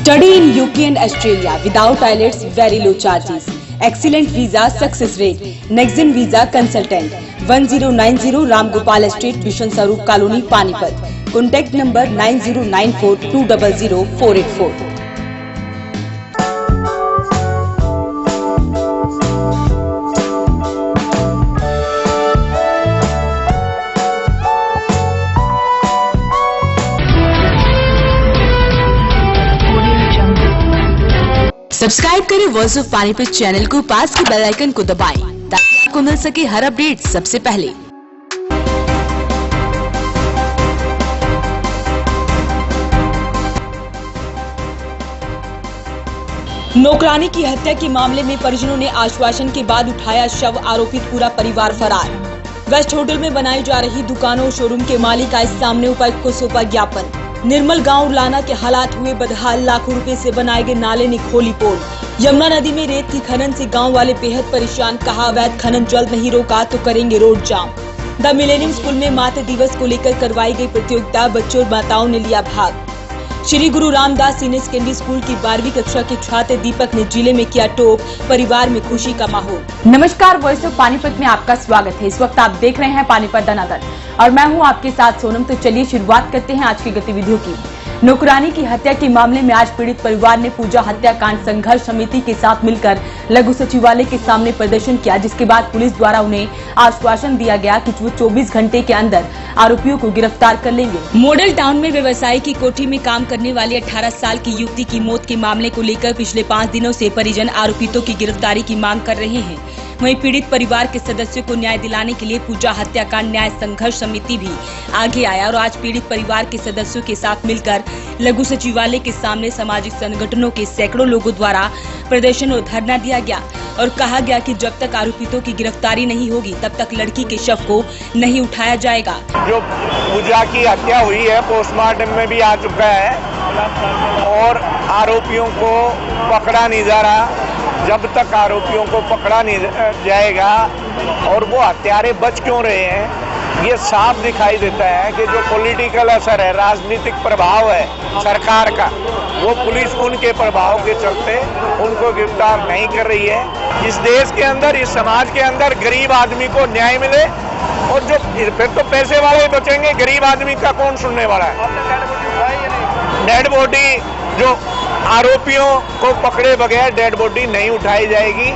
Study in UK and Australia without IELTS, very low charges. Excellent visa success rate. Nexen visa consultant. 1090 Ram Gopal Street, Bishan Sarup Colony, Panipat. Contact number 9094 200 484. Subscribe करें voice of Panipat channel को, पास के bell icon को दबाएं ताकि आपको मिल सके हर update सबसे पहले। नौकरानी की हत्या के मामले में परिजनों ने आश्वासन के बाद उठाया शव, आरोपित पूरा परिवार फरार। वेस्ट होटल में बनाई जा रही दुकानों और शोरूम के मालिक आए सामने, उपायुक्त को सौंपा ज्ञापन। निर्मल गांव उरलाना के हालात हुए बदहाल, लाखों रुपए से बनाए गए नाले ने खोली पोल। यमुना नदी में रेत की खनन से गांव वाले बेहद परेशान, कहा अवैध खनन जल्द नहीं रोका तो करेंगे road jam. The millennium school में मातृ दिवस को लेकर करवाई गई प्रतियोगिता, बच्चों और माताओं ने लिया भाग। श्री गुरु रामदास सीनियर सेकेंडरी स्कूल की 12वीं कक्षा के छात्र दीपक ने जिले में किया टॉप, परिवार में खुशी का माहौल। नमस्कार, वॉइस ऑफ पानीपत में आपका स्वागत है। इस वक्त आप देख रहे हैं पानीपत दनादन और मैं हूं आपके साथ सोनम। तो चलिए शुरुआत करते हैं आज की गतिविधियों की। नौकरानी की हत्या के मामले में आज पीड़ित परिवार ने पूजा हत्याकांड संघर्ष समिति के साथ मिलकर लघु सचिवालय के सामने प्रदर्शन किया, जिसके बाद पुलिस द्वारा उन्हें आश्वासन दिया गया कि वो 24 घंटे के अंदर आरोपियों को गिरफ्तार कर लेंगे। मॉडल टाउन में व्यवसायी की कोठी में काम करने वाली 18 साल की युवती की मौत के मामले को लेकर पिछले 5 दिनों से परिजन आरोपितों की गिरफ्तारी की मांग कर रहे हैं। वहीं पीड़ित परिवार के सदस्यों को न्याय दिलाने के लिए पूजा हत्याकांड न्याय संघर्ष समिति भी आगे आया और आज पीड़ित परिवार के सदस्यों के साथ मिलकर लघु सचिवालय के सामने सामाजिक संगठनों के सैकड़ों लोगों द्वारा प्रदर्शन और धरना दिया गया और कहा गया कि जब तक आरोपितों की गिरफ्तारी नहीं होगी तब तक लड़की के शव को नहीं उठाया जाएगा। जो पूजा की हत्या हुई है पोस्टमार्टम में भी आ चुका है और आरोपियों को पकड़ा नहीं जा रहा। जब तक आरोपियों को पकड़ा नहीं जाएगा और वो हत्यारे बच क्यों रहे हैं, ये साफ दिखाई देता है कि जो पॉलिटिकल असर है, राजनीतिक प्रभाव है सरकार का, वो पुलिस उनके प्रभाव के चलते उनको गिरफ्तार नहीं कर रही है। इस देश के अंदर, इस समाज के अंदर गरीब आदमी को न्याय मिले और जो फिर तो पैसे वाले ही बचेंगे, गरीब आदमी का कौन सुनने वाला है। डेड बॉडी, जो आरोपियों को पकड़े बगैर डेड बॉडी नहीं उठाई जाएगी।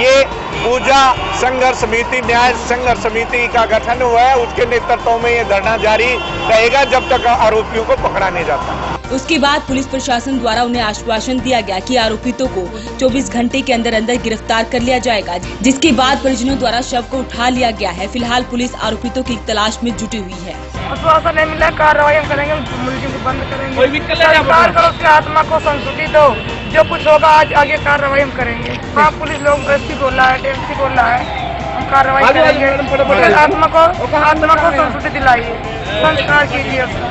ये पूजा संघर्ष समिति, न्याय संघर्ष समिति का गठन हुआ है, उसके नेतृत्व में ये धरना जारी रहेगा जब तक आरोपियों को पकड़ा नहीं जाता। उसके बाद पुलिस प्रशासन द्वारा उन्हें आश्वासन दिया गया कि आरोपितों को 24 घंटे के अंदर अंदर गिरफ्तार कर लिया जाएगा, जिसके बाद परिजनों द्वारा शव को उठा लिया गया है। फिलहाल पुलिस आरोपितों की तलाश में जुटी हुई है। आश्वासन नहीं मिला, कार्रवाई करेंगे, मुलजिम को बंद करेंगे। सरकार को उसकी आत्मा को संतुष्टि दो, जो कुछ होगा आज आगे कार्रवाई हम करेंगे। वहाँ पुलिस लोग एसपी बोल रहा है, डीएसपी बोल रहा है, हम कार्रवाई करेंगे। आत्मा को संतुष्टि दिलाइए, संस्कार कीजिए उसका।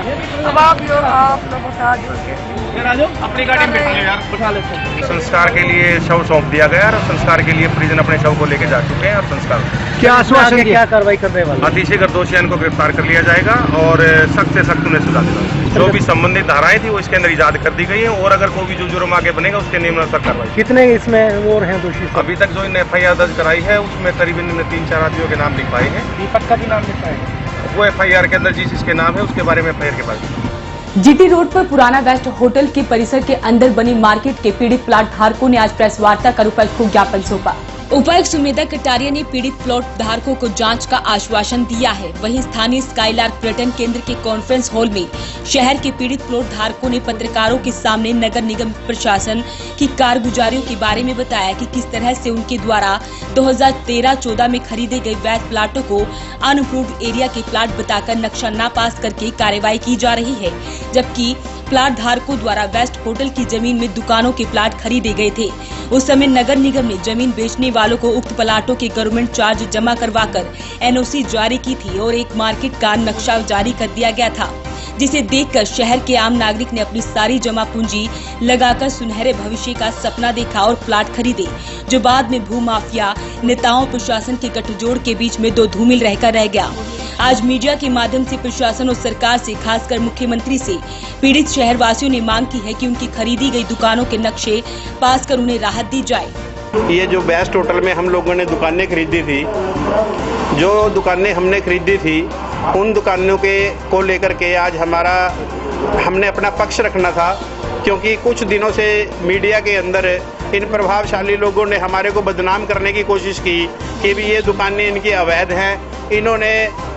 अब आप लोगों से हाथ जोड़ के अपनी गाड़ी में यार संस्कार के लिए शव सौंप दिया गया और संस्कार के लिए परिजन अपने शव को लेके जा चुके हैं और संस्कार क्या आश्वासन, क्या कार्रवाई करने वाले? अतिशय गर्दोषियान को गिरफ्तार कर लिया जाएगा और सख्त से सख्त उन्हें सजा दिलाएगी। जो भी संबंधित धाराएं थी वो इसके अंदर इजाद कर दी गई है और अगर कोई भी जो जुर्म आगे बनेगा उसके नियमानुसार कार्रवाई। कितने इसमें और हैं दोषी? अभी तक जो इन FIR दर्ज कराई है उसमें करीबन 3-4 आदमियों के नाम लिखवाए हैं। दीपक का भी नाम लिखवाए, वो FIR के अंदर जिसके नाम है उसके बारे में FIR के बाद। जीटी रोड पर पुराना वेस्ट होटल के परिसर के अंदर बनी मार्केट के पीड़ित प्लाट धारकों ने आज प्रेस वार्ता कर उपायुक्त को ज्ञापन सौंपा। उपायुक्त सुमेधा कटारिया ने पीड़ित प्लॉट धारकों को जांच का आश्वासन दिया है। वहीं स्थानीय स्काईलार्क पर्यटन केंद्र के कॉन्फ्रेंस हॉल में शहर के पीड़ित प्लॉट धारकों ने पत्रकारों के सामने नगर निगम प्रशासन की कारगुजारियों के बारे में बताया कि किस तरह से उनके द्वारा 2013-14 में खरीदे गए वैध प्लाटों को अनअप्रूव्ड एरिया के प्लाट बताकर नक्शा ना पास करके कार्रवाई की जा रही है, जबकि प्लाट धारकों द्वारा वेस्ट होटल की जमीन में दुकानों के प्लाट खरीदे गए थे। उस समय नगर निगम ने जमीन बेचने वालों को उक्त प्लाटों के गवर्नमेंट चार्ज जमा करवाकर NOC जारी की थी और एक मार्केट का नक्शा जारी कर दिया गया था, जिसे देखकर शहर के आम नागरिक ने अपनी सारी जमा पूंजी लगाकर सुनहरे भविष्य का सपना देखा और प्लाट खरीदे, जो बाद में भूमाफिया नेताओं और प्रशासन के गठजोड़ के बीच में दो धूमिल रहकर रह गया। आज मीडिया के माध्यम से प्रशासन और सरकार से, खासकर मुख्यमंत्री से पीड़ित शहरवासियों ने मांग की है कि उनकी खरीदी गई दुकानों के नक्शे पास कर उन्हें राहत दी जाए। ये जो बेस्ट होटल में हम लोगों ने दुकानें खरीदी थी, जो दुकानें हमने खरीदी थी उन दुकानों को लेकर के आज हमने अपना पक्ष रखना था, क्योंकि कुछ दिनों से मीडिया के अंदर इन प्रभावशाली लोगों ने हमारे को बदनाम करने की कोशिश की कि भी ये दुकानें इनकी अवैध हैं, इन्होंने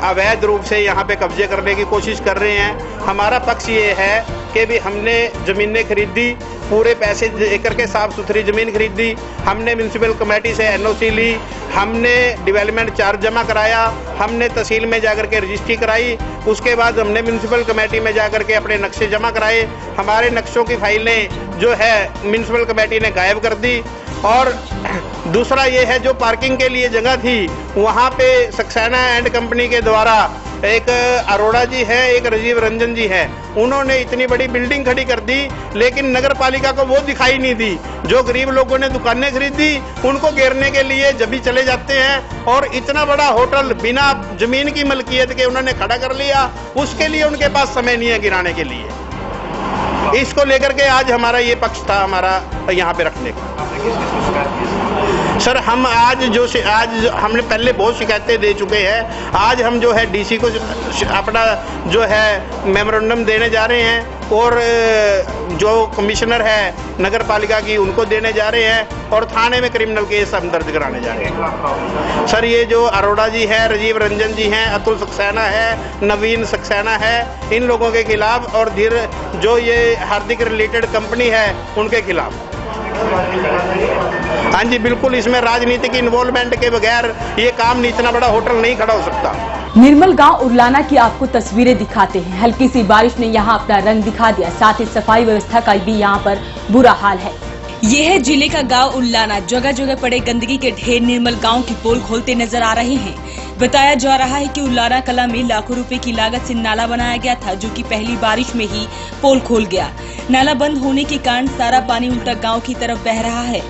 अवैध रूप से यहाँ पे कब्जे करने की कोशिश कर रहे हैं। हमारा पक्ष ये है कि भी हमने ज़मीनें खरीदी, पूरे पैसे देकर के साफ सुथरी ज़मीन खरीदी, हमने म्यूनसिपल कमेटी से एनओसी ली, हमने डेवलपमेंट चार्ज जमा कराया, हमने तहसील में जाकर के रजिस्ट्री कराई, उसके बाद हमने म्यूनसिपल कमेटी में जाकर के अपने नक्शे जमा कराए। हमारे नक्शों की फाइलें जो है म्यूनसिपल कमेटी ने गायब कर दी। और दूसरा ये है, जो पार्किंग के लिए जगह थी वहाँ पे सक्सेना एंड कंपनी के द्वारा एक अरोड़ा जी है, एक राजीव रंजन जी है, उन्होंने इतनी बड़ी बिल्डिंग खड़ी कर दी, लेकिन नगर पालिका को वो दिखाई नहीं दी। जो गरीब लोगों ने दुकानें खरीदी उनको घेरने के लिए जब भी चले जाते हैं, और इतना बड़ा होटल बिना जमीन की मलकियत के उन्होंने खड़ा कर लिया, उसके लिए उनके पास समय नहीं है गिराने के लिए। इसको लेकर के आज हमारा ये पक्ष था हमारा यहाँ पे रखने का। सर, हम आज हमने पहले बहुत शिकायतें दे चुके हैं। आज हम जो है डीसी को अपना जो है मेमोरेंडम देने जा रहे हैं, और जो कमिश्नर है नगर पालिका की उनको देने जा रहे हैं, और थाने में क्रिमिनल केस हम दर्ज कराने जा रहे हैं। सर, ये जो अरोड़ा जी है, राजीव रंजन जी हैं, अतुल सक्सेना है, नवीन सक्सेना है, इन लोगों के खिलाफ, और धीर जो ये हार्दिक रिलेटेड कंपनी है उनके खिलाफ। हाँ जी, बिल्कुल, इसमें राजनीतिक इन्वॉल्वमेंट के बगैर ये काम इतना बड़ा होटल नहीं खड़ा हो सकता। निर्मल गांव उरलाना की आपको तस्वीरें दिखाते हैं। हल्की सी बारिश ने यहां अपना रंग दिखा दिया, साथ ही सफाई व्यवस्था का भी यहां पर बुरा हाल है। ये है जिले का गांव उरलाना। जगह जगह पड़े गंदगी के ढेर निर्मल गांव की पोल खोलते नजर आ रहे हैं। बताया जा रहा है कि उरलाना कला में लाखों रुपए की लागत से नाला बनाया गया था, जो कि पहली बारिश में ही पोल खोल गया। नाला बंद होने के कारण सारा पानी उल्टा गांव की तरफ बह रहा है।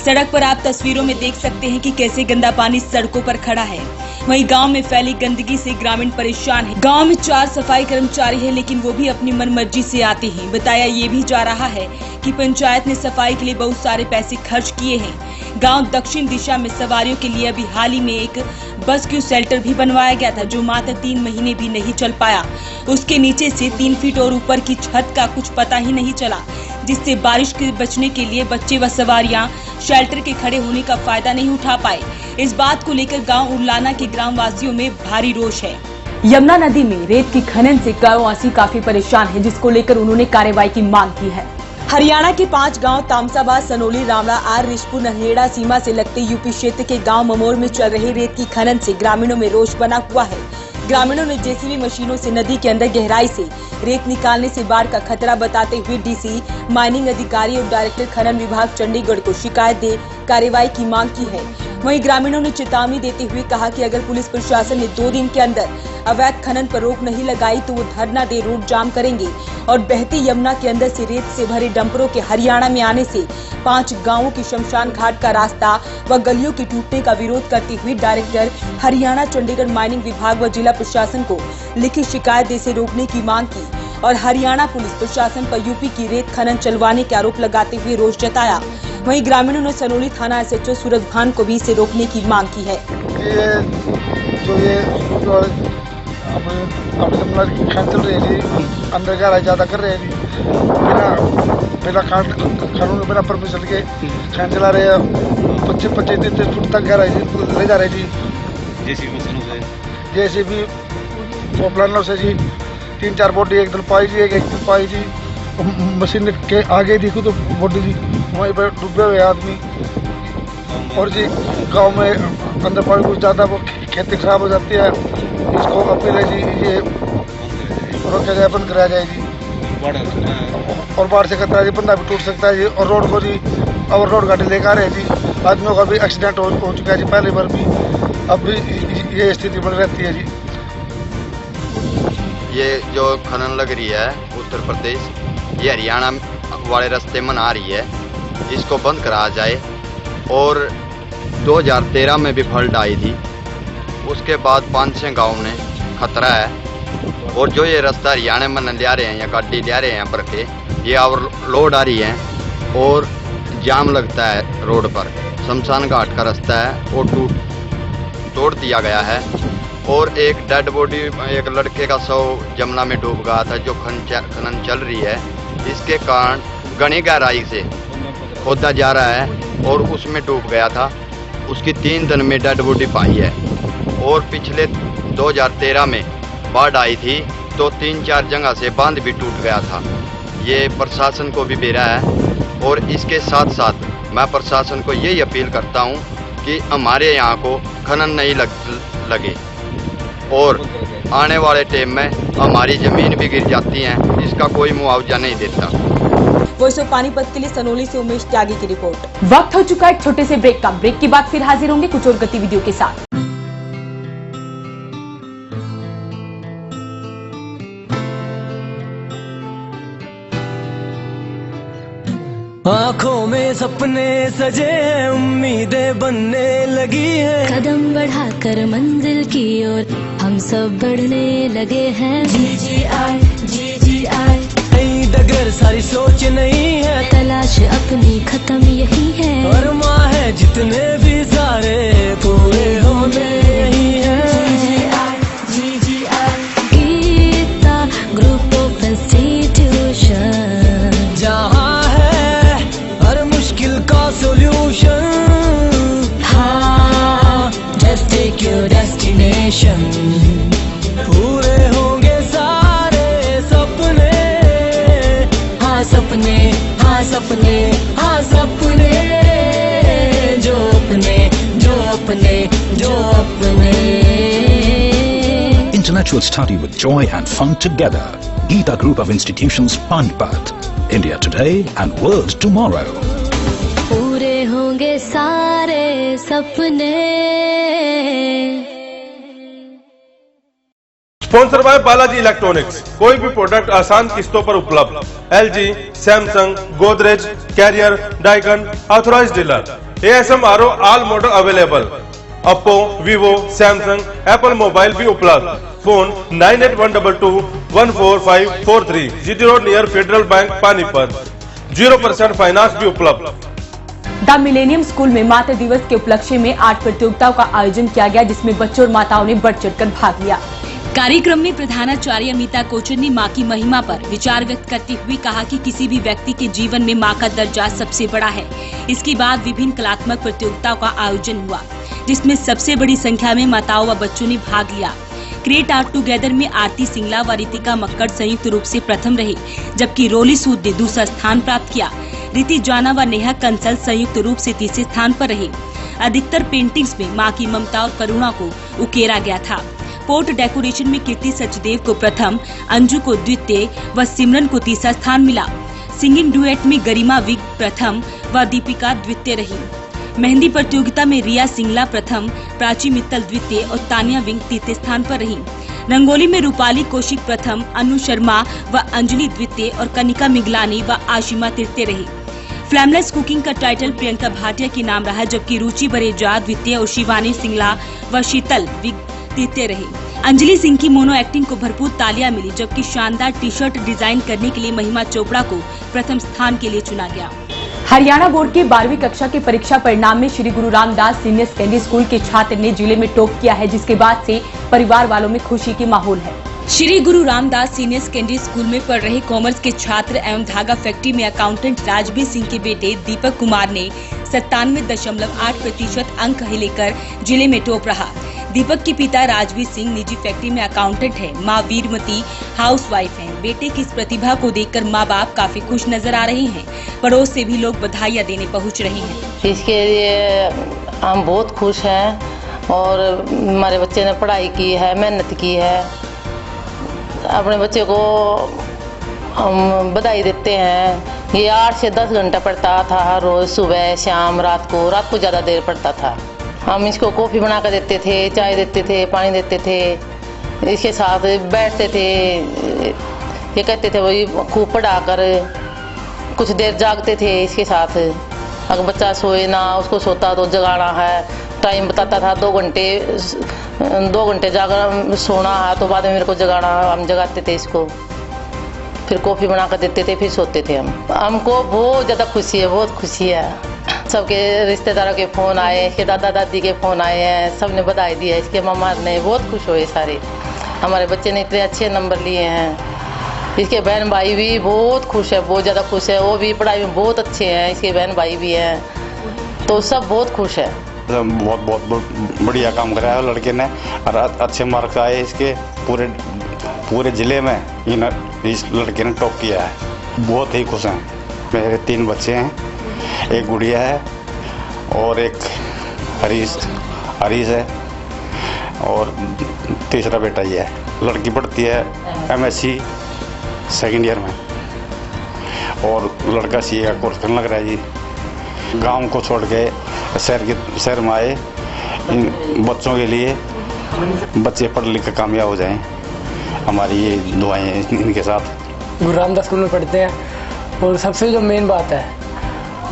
सड़क पर आप तस्वीरों में देख सकते हैं कि कैसे गंदा पानी सड़कों पर खड़ा है। वहीं गांव में फैली गंदगी से ग्रामीण परेशान है। गांव में 4 सफाई कर्मचारी हैं, लेकिन वो भी अपनी मनमर्जी से आते हैं। बताया ये भी जा रहा है कि पंचायत ने सफाई के लिए बहुत सारे पैसे खर्च किए हैं। गांव दक्षिण दिशा में सवारियों के लिए अभी हाल ही में एक बस क्यू शेल्टर भी बनवाया गया था, जो मात्र 3 महीने भी नहीं चल पाया। उसके नीचे से 3 फीट और ऊपर की छत का कुछ पता ही नहीं चला, जिससे बारिश के बचने के लिए बच्चे व सवारियां शेल्टर के खड़े होने का फायदा नहीं उठा पाए। इस बात को लेकर गांव उरलाना के ग्राम वासियों में भारी रोष है। यमुना नदी में रेत की खनन से गाँव वासी काफी परेशान है, जिसको लेकर उन्होंने कार्रवाई की मांग की है। हरियाणा के 5 गांव तामसाबाद, सनोली, रामड़ा, आर, रिशपुर, नरहेड़ा सीमा से लगते यूपी क्षेत्र के गांव ममोर में चल रहे रेत की खनन से ग्रामीणों में रोष बना हुआ है। ग्रामीणों ने जेसीबी मशीनों से नदी के अंदर गहराई से रेत निकालने से बाढ़ का खतरा बताते हुए डीसी, माइनिंग अधिकारी और डायरेक्टर खनन विभाग चंडीगढ़ को शिकायत दे कार्रवाई की मांग की है। वहीं ग्रामीणों ने चेतावनी देते हुए कहा कि अगर पुलिस प्रशासन ने 2 दिन के अंदर अवैध खनन पर रोक नहीं लगाई तो वो धरना दे रोड जाम करेंगे, और बहती यमुना के अंदर से रेत से भरे डंपरों के हरियाणा में आने से 5 गांवों की शमशान घाट का रास्ता व गलियों के टूटने का विरोध करते हुए डायरेक्टर हरियाणा चंडीगढ़ माइनिंग विभाग व जिला प्रशासन को लिखित शिकायत दे से रोकने की मांग की, और हरियाणा पुलिस प्रशासन पर यूपी की रेत खनन चलवाने के आरोप लगाते हुए रोष जताया। वहीं ग्रामीणों ने सनोली थाना एसएचओ सूरज भान को भी इसे रोकने की मांग की है। चल रही है, अंदर गहराई ज्यादा कर रहे हैं, बिना कानून बिना परमिशन के खैन चला रहे हैं। 25-30 फुट तक गहराई ले जा रहे जी। जेसीबी प्लानर से जी 3-4 बोटी एक दिन पाई जी, एक दिन पाई जी। मशीन के आगे देखो तो बोटी जी वहीं पर डूबे हुए आदमी। और जी गांव में अंदर पानी कुछ ज़्यादा वो खेती खराब हो जाती है। इसको अपील है जी, ये रोका जाए, बंद कराया जाए जी। और बाढ़ से खतरा जी, बंदा भी टूट सकता है जी। और रोड को जी और रोड गाड़ी लेकर आ रहे हैं जी। आदमियों का भी एक्सीडेंट हो चुका है जी पहले बार भी। अब भी ये स्थिति बनी रहती है जी। ये जो खनन लग रही है उत्तर प्रदेश, ये हरियाणा वाले रास्ते में आ रही है, इसको बंद कराया जाए। और 2013 में भी फ्लड आई थी, उसके बाद 5-6 गाँव में खतरा है। और जो ये रास्ता हरियाणा में न ले रहे हैं या गाड़ी ले रहे हैं भर के, ये और लोड आ रही है और जाम लगता है रोड पर। शमशान घाट का रास्ता है वो तोड़ दिया गया है। और एक डेड बॉडी, एक लड़के का शव जमुना में डूब गया था, जो खनन चल रही है। इसके कारण घनी गहराई से खोदा जा रहा है और उसमें डूब गया था। उसकी 3 दिन में डेड बॉडी पाई है। और पिछले 2013 में बाढ़ आई थी तो 3-4 जगह से बांध भी टूट गया था। ये प्रशासन को भी बेरा है। और इसके साथ साथ मैं प्रशासन को यही अपील करता हूँ कि हमारे यहाँ को खनन नहीं लगे। और आने वाले टाइम में हमारी ज़मीन भी गिर जाती है, इसका कोई मुआवजा नहीं देता। वॉइस ऑफ पानीपत के लिए सनोली से उमेश त्यागी की रिपोर्ट। वक्त हो चुका है एक छोटे से ब्रेक का। ब्रेक के बाद फिर हाजिर होंगे कुछ और गतिविधियों के साथ। आँखों में सपने सजे हैं, उम्मीदें बनने लगी हैं। कदम बढ़ाकर मंजिल की ओर हम सब बढ़ने लगे हैं। GGI नई डगर सारी सोच नहीं है, तलाश अपनी खत्म यही है। और माँ है जितने भी सारे पूरे होने यही है। GGI Geeta group of institution, जहाँ है हर मुश्किल का सोल्यूशन। हाँ, just take your destination। पूरे होंगे सारे सपने, हाँ सपने, हाँ सपने, हाँ सपने, जो अपने, जो अपने, जो अपने। Intellectual study with joy and fun together. Geeta Group of Institutions, Panipat. India today and world tomorrow. पूरे होंगे सारे सपने। Sponsor by Balaji electronics. कोई भी प्रोडक्ट आसान किस्तों पर उपलब्ध। LG, Samsung, Godrej, Carrier, Daikin, authorised dealer. ASM RO all model available. Oppo, Vivo, Samsung, Apple mobile भी उपलब्ध। Phone 9812214543, GT road near Federal Bank Panipat. 0% finance भी उपलब्ध। द मिलेनियम स्कूल में मातृ दिवस के उपलक्ष्य में आर्ट प्रतियोगिताओं का आयोजन किया गया, जिसमें बच्चों और माताओं ने बढ़ चढ़कर भाग लिया। कार्यक्रम में प्रधानाचार्य अमिता कोचर ने माँ की महिमा पर विचार व्यक्त करते हुए कहा कि किसी भी व्यक्ति के जीवन में माँ का दर्जा सबसे बड़ा है। इसके बाद विभिन्न कलात्मक प्रतियोगिताओं का आयोजन हुआ, जिसमें सबसे बड़ी संख्या में माताओं व बच्चों ने भाग लिया। क्रिएट आर्ट टुगेदर में आरती सिंगला व रितिका मक्कड़ संयुक्त रूप से प्रथम रहे, जबकि रोली सूद ने दूसरा स्थान प्राप्त किया। रिति जाना व नेहा कंसल संयुक्त रूप से तीसरे स्थान पर रहे। अधिकतर पेंटिंग्स में माँ की ममता और करुणा को उकेरा गया था। पोर्ट डेकोरेशन में कीर्ति सचदेव को प्रथम, अंजू को द्वितीय व सिमरन को तीसरा स्थान मिला। सिंगिंग डुएट में गरिमा विग प्रथम व दीपिका द्वितीय रही। मेहंदी प्रतियोगिता में रिया सिंगला प्रथम, प्राची मित्तल द्वितीय और तानिया विंग तृतीय स्थान पर रही। रंगोली में रूपाली कौशिक प्रथम, अनु शर्मा व अंजलि द्वितीय और कनिका मिगलानी व आशिमा तृतीय रही। फ्लैमलेस कुकिंग का टाइटल प्रियंका भाटिया के नाम रहा, जबकि रुचि बरेजा द्वितीय और शिवानी सिंगला व शीतल विग तृतीय रही। अंजलि सिंह की मोनो एक्टिंग को भरपूर तालियां मिली, जबकि शानदार टी शर्ट डिजाइन करने के लिए महिमा चोपड़ा को प्रथम स्थान के लिए चुना गया। हरियाणा बोर्ड के 12वीं कक्षा के परीक्षा परिणाम में श्री गुरु रामदास सीनियर सेकेंडरी स्कूल के छात्र ने जिले में टॉप किया है, जिसके बाद से परिवार वालों में खुशी की माहौल है। श्री गुरु रामदास सीनियर सेकेंडरी स्कूल में पढ़ रहे कॉमर्स के छात्र एवं धागा फैक्ट्री में अकाउंटेंट राजवीर सिंह के बेटे दीपक कुमार ने 97.8% अंक लेकर जिले में टॉप रहा। दीपक के पिता राजवीर सिंह निजी फैक्ट्री में अकाउंटेंट है, मां वीरमती हाउसवाइफ हैं। बेटे की इस प्रतिभा को देखकर मां बाप काफी खुश नजर आ रहे हैं। पड़ोस से भी लोग बधाइयां देने पहुंच रहे हैं। इसके लिए हम बहुत खुश हैं और हमारे बच्चे ने पढ़ाई की है, मेहनत की है। अपने बच्चे को हम बधाई देते हैं। ये 8 से 10 घंटा पढ़ता था हर रोज, सुबह शाम, रात को ज़्यादा देर पढ़ता था। हम इसको कॉफ़ी बना कर देते थे, चाय देते थे, पानी देते थे इसके साथ बैठते थे, ये कहते थे वही खूब पढ़ा कर, कुछ देर जागते थे इसके साथ। अगर बच्चा सोए ना, उसको सोता तो जगाना है, टाइम बताता था 2 घंटे जागना सोना है, तो बाद में मेरे को जगाना है, हम जगाते थे इसको, फिर कॉफ़ी बना कर देते थे, फिर सोते थे हम। हमको बहुत ज़्यादा खुशी है, बहुत खुशी है। सबके रिश्तेदारों के फ़ोन आए, इसके दादा दादी के फ़ोन आए हैं, सब ने बधाई दी है, इसके मामा ने बहुत खुश हुए सारे, हमारे बच्चे ने इतने अच्छे नंबर लिए हैं। इसके बहन भाई भी बहुत खुश है, बहुत ज़्यादा खुश है, वो भी पढ़ाई में बहुत अच्छे हैं, इसके बहन भाई भी हैं, तो सब बहुत खुश है। बहुत बढ़िया काम कराया लड़के ने और अच्छे मार्क्स आए इसके। पूरे ज़िले में इस लड़के ने टॉप किया है, बहुत ही खुश हैं। मेरे 3 बच्चे हैं, एक गुड़िया है और एक हरीश है और तीसरा बेटा ये है। लड़की पढ़ती है MSc सेकेंड ईयर में और लड़का CA का कोर्स करने लग रहा है जी। गांव को छोड़ के शहर में आए, इन बच्चों के लिए बच्चे पढ़ लिख कर कामयाब हो जाएं, हमारी ये दुआएं हैं इनके साथ। गुरु रामदास स्कूल में पढ़ते हैं और सबसे जो मेन बात है,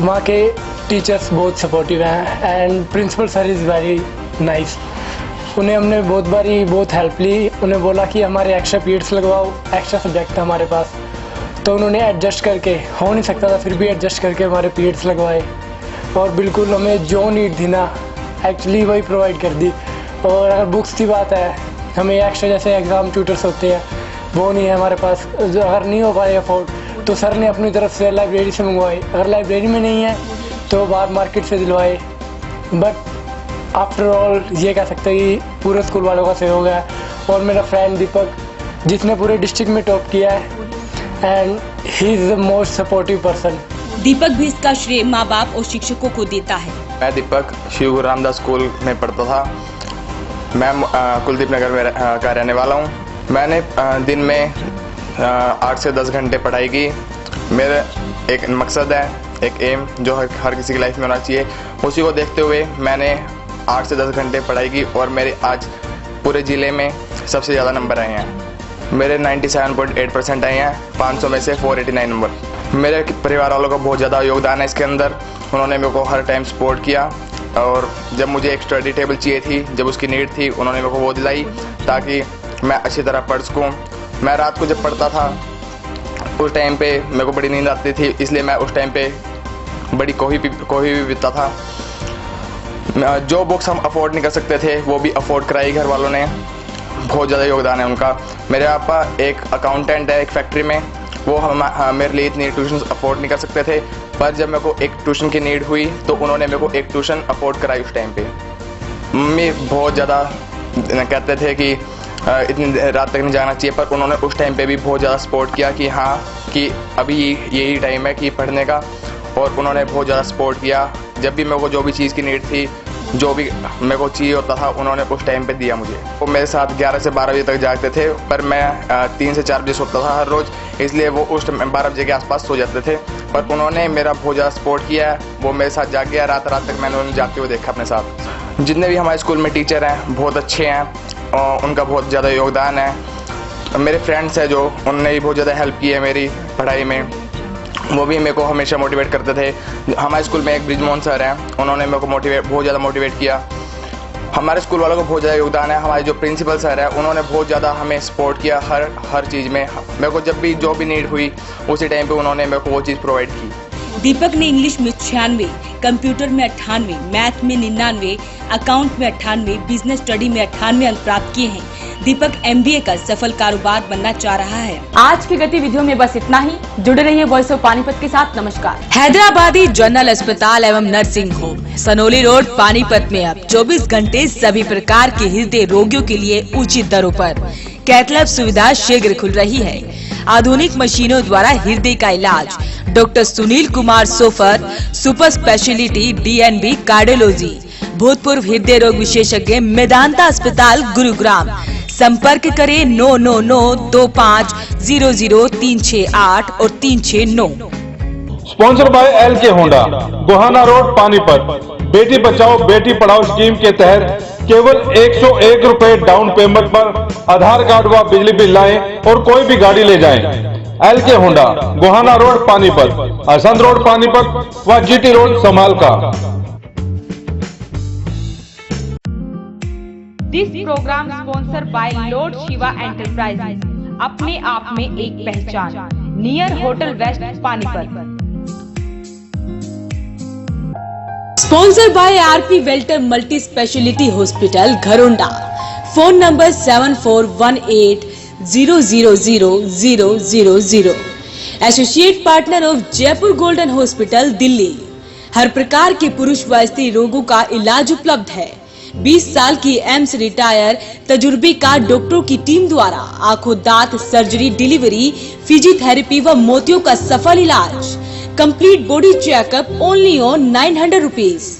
वहाँ के टीचर्स बहुत सपोर्टिव हैं and principal sir is very nice. उन्हें हमने बहुत बारी बहुत हेल्प ली, उन्हें बोला कि हमारे एक्स्ट्रा पीरियड्स लगवाओ, एक्स्ट्रा सब्जेक्ट था हमारे पास, तो उन्होंने एडजस्ट करके, हो नहीं सकता था फिर भी एडजस्ट करके हमारे पीरियड्स लगवाए और बिल्कुल हमें जो नीड थी ना एक्चुअली वही प्रोवाइड कर दी। और अगर बुक्स की बात है, हमें एक्स्ट्रा जैसे एग्ज़ाम ट्यूटर्स होते हैं वो नहीं है हमारे पास, जो अगर नहीं हो पाए अफोर्ड तो सर ने अपनी तरफ से लाइब्रेरी से मंगवाए, अगर लाइब्रेरी में नहीं है तो बाहर मार्केट से दिलवाए। बट आफ्टर ऑल ये कह सकते हैं कि पूरे स्कूल वालों का सहयोग है और मेरा फ्रेंड दीपक जिसने पूरे डिस्ट्रिक्ट में टॉप किया है and he is the most supportive person. Deepak भी इसका श्रेय माँ बाप और शिक्षकों को देता है। मैं दीपक श्री गुरु रामदास स्कूल में पढ़ता था। मैं कुलदीप नगर में का रहने वाला हूँ। मैंने दिन में 8 से 10 घंटे पढ़ाई की। मेरा एक मकसद है, एक एम जो हर किसी की लाइफ में होना चाहिए, उसी को देखते हुए मैंने 8 से 10 घंटे पढ़ाई की और मेरे आज पूरे ज़िले में सबसे ज़्यादा नंबर आए हैं। मेरे 97.8% आए हैं, 500 में से 489 नंबर। मेरे परिवार वालों का बहुत ज़्यादा योगदान है इसके अंदर। उन्होंने मेरे को हर टाइम सपोर्ट किया और जब मुझे एक स्टडी टेबल चाहिए थी, जब उसकी नीड थी, उन्होंने मेरे को वो दिलाई ताकि मैं अच्छी तरह पढ़ सकूँ। मैं रात को जब पढ़ता था उस टाइम पे मेरे को बड़ी नींद आती थी, इसलिए मैं उस टाइम पे बड़ी कोही भी पीता था। जो बुक्स हम अफोर्ड नहीं कर सकते थे वो भी अफोर्ड कराई घर वालों ने, बहुत ज़्यादा योगदान है उनका। मेरे पापा एक अकाउंटेंट है एक फैक्ट्री में, वो मेरे लिए इतनी ट्यूशन अफोर्ड नहीं कर सकते थे, पर जब मेरे को एक ट्यूशन की नीड हुई तो उन्होंने मेरे को एक ट्यूशन अफोर्ड कराई उस टाइम पे। मम्मी बहुत ज़्यादा कहते थे कि इतनी रात तक नहीं जाना चाहिए, पर उन्होंने उस टाइम पे भी बहुत ज़्यादा सपोर्ट किया कि हाँ कि अभी यही टाइम है कि पढ़ने का, और उन्होंने बहुत ज़्यादा सपोर्ट किया। जब भी मेरे को जो भी चीज़ की नीड थी, जो भी मेरे को चाहिए होता था, उन्होंने उस टाइम पे दिया मुझे। वो मेरे साथ 11 से 12 बजे तक जागते थे, पर मैं 3 से 4 बजे सोता था हर रोज़, इसलिए वो उस टाइम 12 बजे के आसपास सो जाते थे। पर उन्होंने मेरा बहुत ज़्यादा सपोर्ट किया है, वो मेरे साथ जाग गया, रात तक मैंने उन्हें जागते हुए देखा अपने साथ। जितने भी हमारे स्कूल में टीचर हैं बहुत अच्छे हैं और उनका बहुत ज़्यादा योगदान है। मेरे फ्रेंड्स हैं जो, उन्होंने भी बहुत ज़्यादा हेल्प की है मेरी पढ़ाई में, वो भी मेरे को हमेशा मोटिवेट करते थे। हमारे स्कूल में एक ब्रिजमोहन सर हैं, उन्होंने मेरे को बहुत ज़्यादा मोटिवेट किया। हमारे स्कूल वालों को बहुत ज़्यादा योगदान है। हमारे जो प्रिंसिपल सर हैं उन्होंने बहुत ज़्यादा हमें सपोर्ट किया हर चीज़ में। मेरे को जब भी जो भी नीड हुई उसी टाइम पे उन्होंने मेरे को वो चीज़ प्रोवाइड की। दीपक ने इंग्लिश में 96, कंप्यूटर में 98, मैथ में 99, अकाउंट में 98, बिजनेस स्टडी में 98 अंक प्राप्त किए हैं। दीपक MBA का सफल कारोबार बनना चाह रहा है। आज की गतिविधियों में बस इतना ही। जुड़े रहिए वॉइस ऑफ पानीपत के साथ। नमस्कार। हैदराबादी जनरल अस्पताल एवं nursing home, Sanauli road, Panipat में अब 24 घंटे सभी प्रकार के हृदय रोगियों के लिए उचित दरों पर कैथ सुविधा शीघ्र खुल रही है। आधुनिक मशीनों द्वारा हृदय का इलाज। Doctor Sunil Kumar so far, super speciality DNB cardiology, भूतपूर्व हृदय रोग विशेषज्ञ, मेदांता अस्पताल, गुरुग्राम। संपर्क करें 9992500368 और 369। Sponsor by LK Honda, Gohana road, Panipat. Beti Bachao Beti Padhao scheme के तहत केवल 101 रुपए डाउन पेमेंट पर आधार कार्ड व बिजली बिल लाएं और कोई भी गाड़ी ले जाएं। LK Honda, Gohana road Panipat, Assandh road Panipat व GT road Samalkha. This program sponsor by lord Shiva enterprises, अपने आप में एक पहचान, near hotel west Panipat. Sponsor by RP welter multi speciality hospital Gharaunda. Phone number 7418000000। Associate partner of Jaipur golden hospital Delhi. हर प्रकार के पुरुष व स्त्री रोगों का इलाज उपलब्ध है। 20 साल की एम्स रिटायर तजुर्बेकार डॉक्टरों की टीम द्वारा आंखों, दांत, सर्जरी, डिलीवरी, फिजियोथेरेपी व मोतियों का सफल इलाज। Complete body checkup only on 900 rupees.